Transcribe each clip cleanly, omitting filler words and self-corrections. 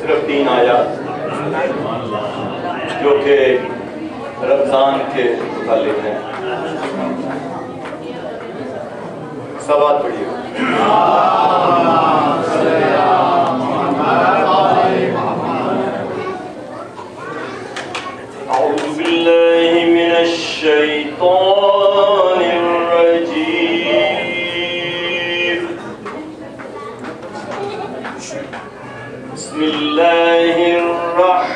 صرف 3 آیات جو کہ رمضان کے متعلق ہیں. سوال پڑھیے. اعوذ باللہ من الشیطان الرجیم. بسم اللہ الرحمن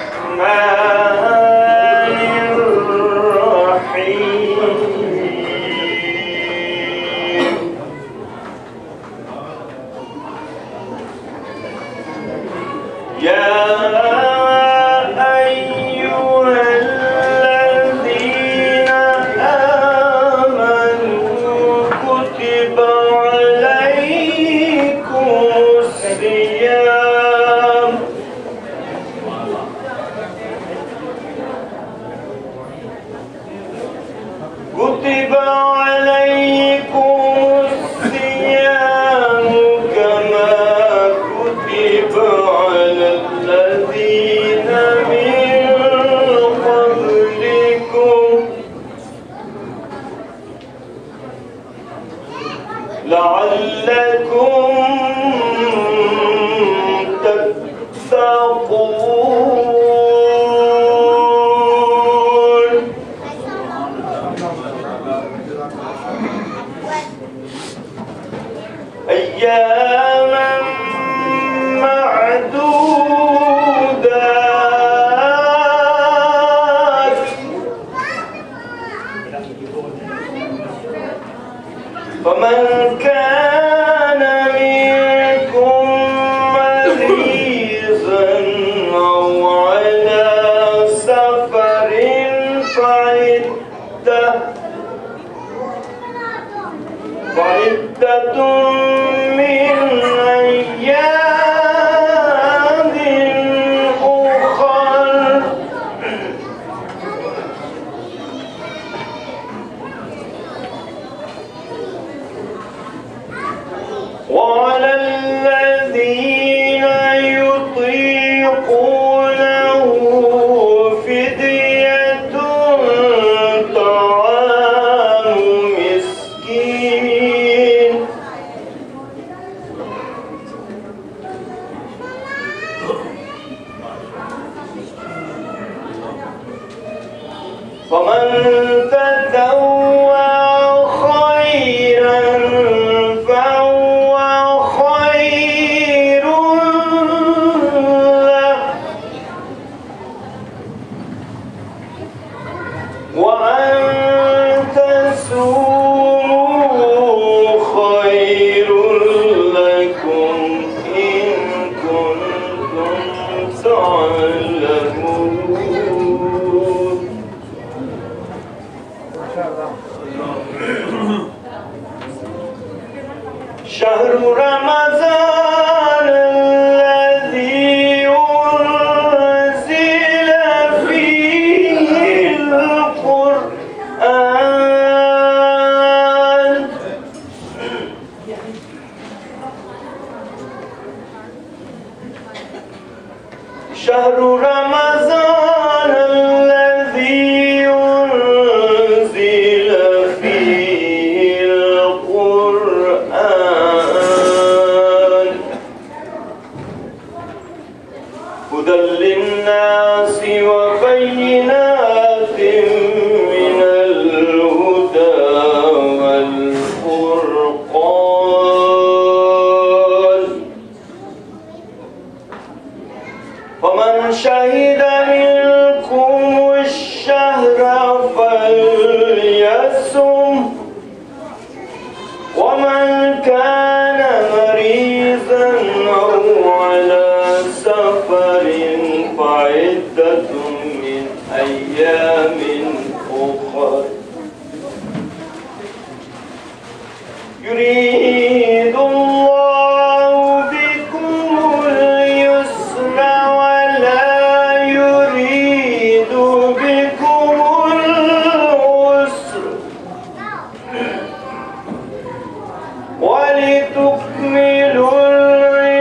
ولتكملوا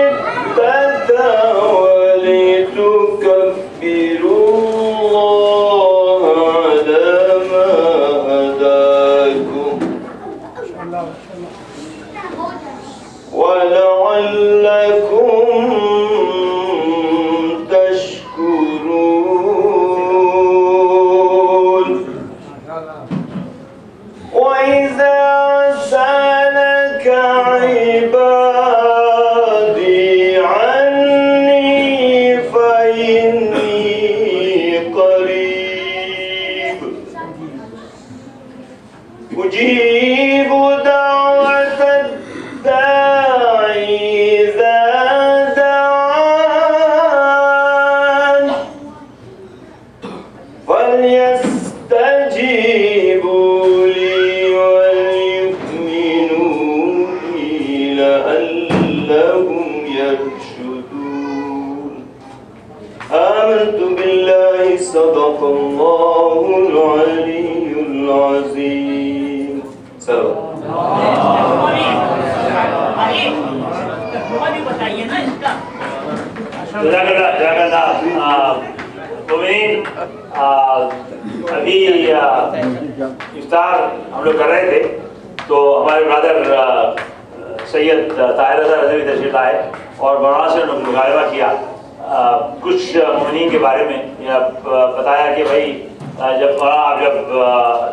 العدة ولتكبروا آمنت باللہ صدق اللہ العلی العظیم. ابھی افطار ہم لوگ کر رہے تھے تو ہمارے برادر سید طاہر رضا رضوی تشریف لائے اور مولانا سے انہوں نے مغالبہ کیا کچھ مومنین کے بارے میں. بتایا کہ بھائی جب آپ جب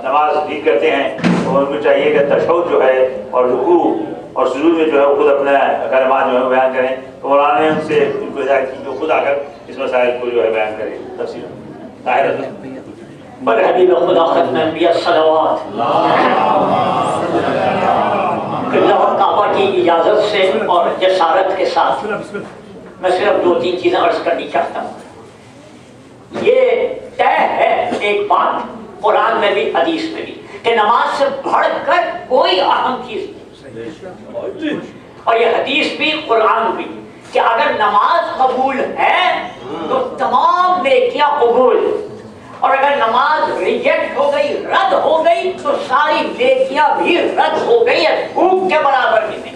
نماز ٹھیک کرتے ہیں تو ان کو چاہیے کہ تشہد جو ہے اور رکوع اور سجود میں جو ہے خود اپنا کلمات جو ہے بیان کریں. تو مولانا نے ان سے ان کو ہدایت کی جو خود آ کر اس مسائل کو جو ہے بیان کریں تفصیل. طاہر رضا بر حبیب خدا ختم انبیاء صلوات اللہ کعبہ کی اجازت سے اور جسارت کے ساتھ میں صرف 2-3 چیزیں عرض کرنی چاہتا ہوں. یہ طے ہے ایک بات قرآن میں بھی حدیث میں بھی کہ نماز سے بڑھ کر کوئی اہم چیز نہیں, اور یہ حدیث بھی قرآن بھی کہ اگر نماز قبول ہے تو تمام نیکیاں قبول, اور اگر نماز ریجیکٹ ہو گئی رد ہو گئی تو ساری نیکیاں بھی رد ہو گئی ہے, بھوک کے برابر بھی نہیں.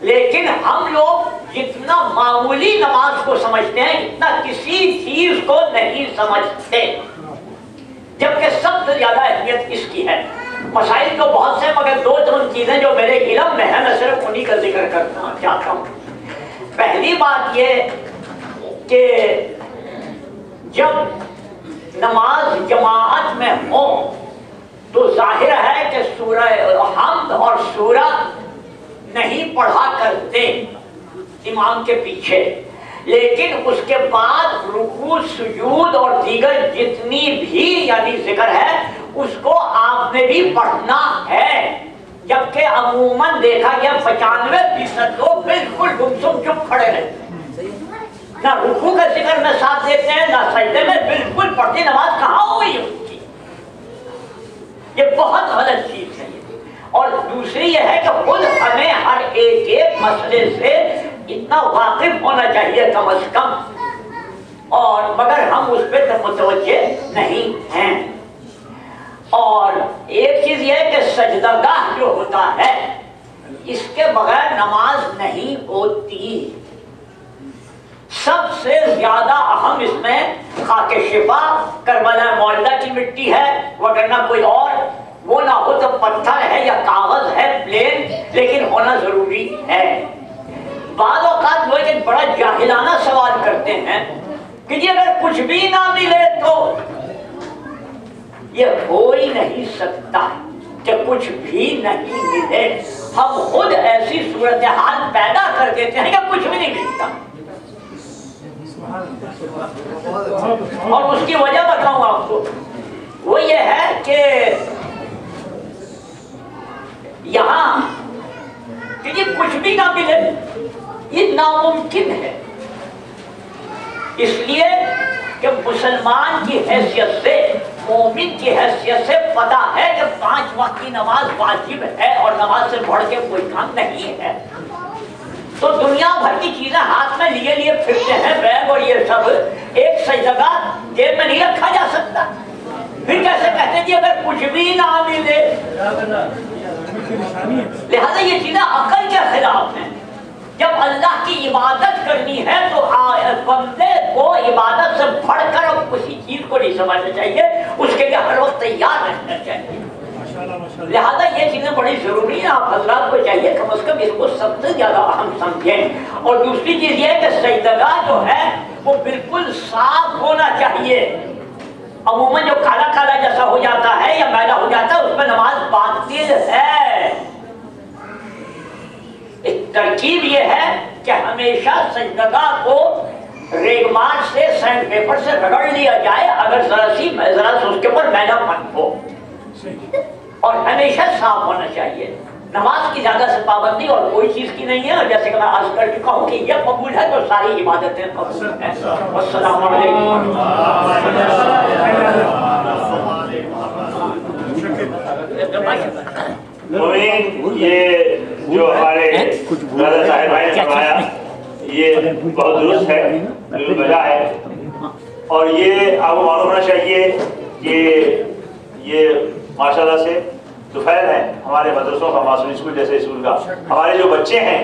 لیکن ہم لوگ جتنا معمولی نماز کو سمجھتے ہیں اتنا کسی چیز کو نہیں سمجھتے, جبکہ سب سے زیادہ اہمیت اس کی ہے. مسائل تو بہت سے مگر 2-3 چیزیں جو میرے علم میں ہیں میں صرف انہی کا ذکر کرنا چاہتا ہوں. پہلی بات یہ کہ جب نماز جماعت میں ہو تو ظاہر ہے کہ سورہ حمد اور سورہ نہیں پڑھا کرتے امام کے پیچھے, لیکن اس کے بعد رکوع سجود اور دیگر جتنی بھی یعنی ذکر ہے اس کو آپ نے بھی پڑھنا ہے. جبکہ عموماً دیکھا گیا 95% لوگ بالکل گمسم چپ کھڑے رہتے ہیں, نہ رکوع کا ذکر میں ساتھ دیتے ہیں نہ سجدے میں, بالکل پڑھتی نماز کہاں ہو گئی ان کی. یہ بہت غلط چیز ہے. اور دوسری یہ ہے کہ خود ہمیں ہر ایک مسئلے سے اتنا واقف ہونا چاہیے کم از کم, اور مگر ہم اس پہ متوجہ نہیں ہیں. اور ایک چیز یہ ہے کہ سجدہ گاہ جو ہوتا ہے اس کے بغیر نماز نہیں ہوتی. سب سے زیادہ اہم اس میں خاک شفا کربلا معلہ کی مٹی ہے, وگرنہ کوئی اور وہ نہ ہو تو پتھر ہے یا کاغذ ہے پلین, لیکن ہونا ضروری ہے. بعض اوقات لوگ ایک بڑا جاہلانہ سوال کرتے ہیں کہ جی اگر کچھ بھی نہ ملے تو یہ ہو ہی نہیں سکتا کہ کچھ بھی نہیں ملے. ہم خود ایسی صورتحال پیدا کر دیتے ہیں کہ کچھ بھی نہیں ملتا. اور اس کی وجہ بتاؤں آپ کو, وہ یہ ہے کہ یہاں کہ کچھ بھی نہ ملے یہ ناممکن ہے. اس لیے کہ مسلمان کی حیثیت سے, مومن کی حیثیت سے پتہ ہے کہ 5 وقت کی نماز واجب ہے اور نماز سے بڑھ کے کوئی کام نہیں ہے. تو دنیا بھر کی چیزیں ہاتھ میں لیے پھرتے ہیں, بیگ اور یہ سب, ایک سجدہ جیب میں نہیں رکھا جا سکتا. پھر کیسے کہتے ہیں اگر کچھ بھی نہ ملے. لہذا یہ چیزیں عقل کے خلاف ہیں. جب اللہ کی عبادت کرنی ہے تو بندے کو عبادت سے بڑھ کر کسی چیز کو نہیں سمجھنا چاہیے, اس کے لیے ہر وقت تیار رہنا چاہیے. لہذا یہ چیزیں بڑی ضروری ہیں. آپ حضرات کو چاہیے کم از کم اس کو سب سے زیادہ اہم سمجھیں. اور دوسری چیز یہ ہے کہ سجدگاہ جو ہے وہ بالکل صاف ہونا چاہیے. عموماً جو کالا کالا جیسا ہو جاتا ہے یا میلا ہو جاتا ہے اس میں نماز باطل ہے. ایک ترکیب یہ ہے کہ ہمیشہ سجدگاہ کو ریگمار سے سینڈ پیپر سے رگڑ لیا جائے اگر ذرا سے اس کے اوپر میلا پن ہو, اور ہمیشہ صاف ہونا چاہیے. نماز کی زیادہ سے پابندی اور کوئی چیز کی نہیں ہے, اور جیسے کہ میں عرض کر چکا ہوں کہ یہ قبول ہے تو ساری عبادتیں قبول ہیں. والسلام علیکم. یہ جو ہمارے دادا صاحب بھائی نے فرمایا یہ بہت درست ہے، بالکل بجا ہے. اور یہ آپ کو معلوم ہونا چاہیے کہ یہ ماشاء اللہ سے طفیل ہے ہمارے مدرسوں کا، معصوم اسکول جیسے اسکول کا. ہمارے جو بچے ہیں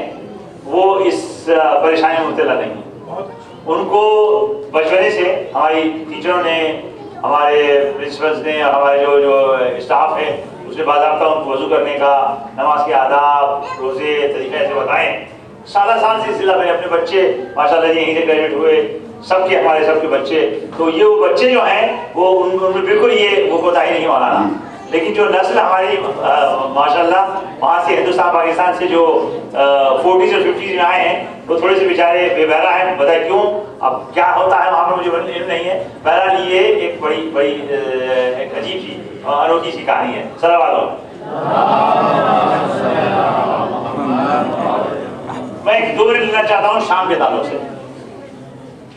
وہ اس پریشانی میں مبتلا نہیں ہیں. ان کو بچپنے سے ہماری ٹیچروں نے، ہمارے پرنسپلز نے، اور ہمارے جو اسٹاف ہے اس نے باضابطہ ان کو وضو کرنے کا، نماز کے آداب، روزے طریقے سے بتائیں. سالہ سال سلسلہ میں اپنے بچے ماشاء اللہ یہیں سے گریجویٹ ہوئے، سب کے ہمارے سب کے بچے. تو یہ وہ بچے جو ہیں وہ ان میں بالکل یہ وہ کوتاہی نہیں مولانا. لیکن جو نسل ہماری ماشاء اللہ وہاں سے ہندوستان پاکستان سے جو 40s اور 50s میں آئے ہیں وہ تھوڑے سے بیچارے بے بہرا ہیں. بتائیں کیوں، اب کیا ہوتا ہے وہاں پر مجھے علم نہیں ہے. بہرحال یہ ایک بڑی ایک عجیب سی انوکھی سی کہانی ہے. صلوات. میں ایک دو منٹ لینا چاہتا ہوں شام کے تعلق سے.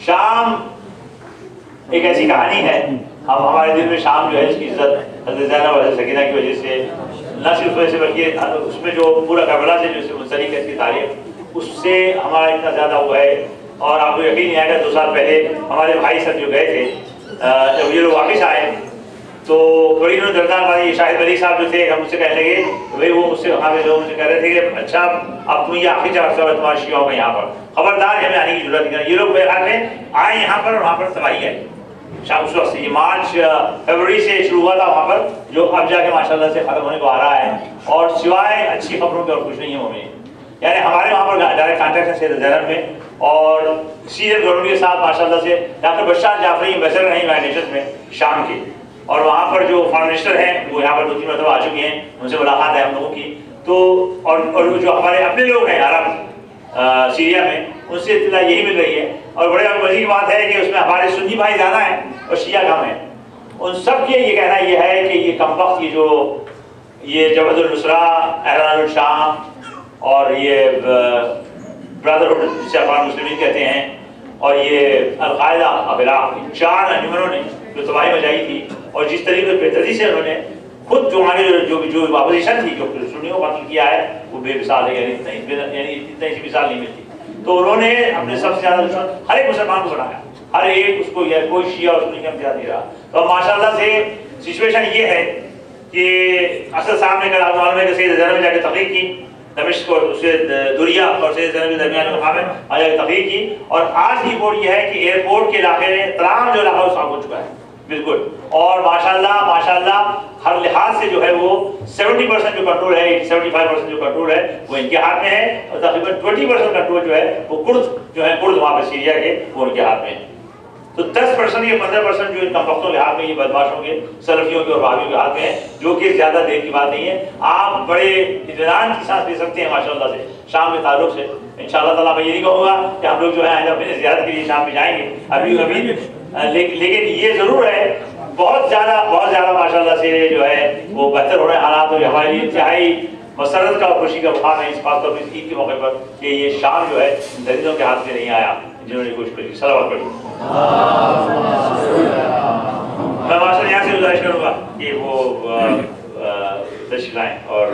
شام ایک ایسی کہانی ہے، ہمارے دل میں شام جو ہے اس کی عزت حضرت زینب اور حضرت سکینہ کی وجہ سے نہ صرف وجہ سے بلکہ اس میں جو پورا کربلا سے جو اس سے منسلک ہے اس کی تاریخ، اس سے ہمارا اتنا زیادہ ہوا ہے. اور آپ کو یقین نہیں آئے گا 2 سال پہلے ہمارے بھائی سب جو گئے تھے، جب یہ لوگ واپس آئے تو بڑی انہوں نے دردار بات، یہ شاہد ملک صاحب جو تھے ہم مجھ سے کہنے لگے بھائی، وہ مجھ سے ہمارے لوگ مجھ سے کہہ رہے تھے کہ اچھا اب تم یہ آخری جگہ سے تمہارے شیعوں کا یہاں پر خبردار ہمیں آنے کی ضرورت نہیں. یہ لوگ میرے خیال میں آئے یہاں پر اور وہاں پر تباہی آئی. اس وقت سے یہ مارچ فروری سے شروع ہوا تھا وہاں پر، جو اب جا کے ماشاءاللہ سے ختم ہونے کو آ رہا ہے. اور سوائے اچھی خبروں کے اور کچھ نہیں ہے ہمیں. یعنی ہمارے وہاں پر ڈائریکٹ کانٹیکٹ ہے سید زینب میں، اور سیریل گورنمنٹ کے ساتھ ماشاءاللہ سے ڈاکٹر بشار جعفری ایمبیسڈر ہیں یونائیٹڈ نیشنز میں شام کے. اور وہاں پر جو فارن منسٹر ہیں وہ یہاں پر 2-3 مرتبہ آ چکے ہیں، ان سے ملاقات ہے ہم لوگوں کی. تو اور جو ہمارے اپنے لوگ ہیں عرب سیریا میں، ان سے اطلاع یہی مل رہی ہے. اور بڑے مزے کی بات ہے کہ اس میں ہمارے سنی بھائی زیادہ ہیں اور شیعہ کم ہیں. ان سب کے یہ کہنا یہ ہے کہ یہ کم وقت یہ جبہت النصرہ، اعلان الشام اور یہ برادرہڈ جسے افغان مسلمین کہتے ہیں، اور یہ القاعدہ اب عراق، 4 انجمنوں نے جو تباہی مچائی تھی، اور جس طریقے بے تدریج سے انہوں نے خود جو آگے جو اپوزیشن تھی جو سنیوں کو قتل کیا ہے وہ بے مثال ہے. یعنی اتنا ایسی مثال نہیں ملتی. تو انہوں نے اپنے سب سے زیادہ دشمن ہر ایک مسلمان کو بنایا، ہر ایک اس کو، کوئی شیعہ اور سنی کا امتیاز نہیں رہا. تو ماشاءاللہ سے سچویشن یہ ہے کہ اسد صاحب نے کل معلوم ہے کہ سید زینب نے جا کے تقریر کی دمشق کو، اس سے دریا اور سید زینب کے درمیان مقام ہے، آ جا کے تقریر کی. اور آج کی رپورٹ یہ ہے کہ ایئرپورٹ کے علاقے میں تمام جو علاقہ وہ صاف ہو چکا ہے بالکل. اور ماشاءاللہ ہر لحاظ سے جو ہے وہ 70% جو کنٹرول ہے، 75% جو کنٹرول ہے وہ ان کے ہاتھ میں ہے. اور تقریباً 20% کنٹرول جو ہے وہ کرد وہاں پہ سیریا کے وہ ان کے ہاتھ میں ہے. تو 10% یا 15% جو ان کم وقتوں کے ہاتھ میں، یہ بدماشوں کے، سلفیوں کے اور وہابیوں کے ہاتھ میں ہے، جو کہ زیادہ دیر کی بات نہیں ہے. آپ بڑے اطمینان کی سانس لے سکتے ہیں ماشاءاللہ سے شام کے تعلق سے. انشاءاللہ تعالیٰ میں یہ نہیں کہوں گا کہ ہم لوگ جو ہے اپنے زیارت کے لیے شام میں جائیں گے ابھی لیکن یہ ضرور ہے بہت زیادہ ماشاءاللہ سے جو ہے وہ بہتر ہو رہے ہیں حالات. اور ہمارے لیے انتہائی مسرت کا اور خوشی کا مقام ہے اس خاص طور پر عید کے موقع پر کہ یہ شام جو ہے دریدوں کے ہاتھ میں نہیں آیا جنہوں نے کوشش کی. صلوات پڑھی. میں ماشاءاللہ یہاں سے گزارش کروں گا کہ وہ تشریف لائیں اور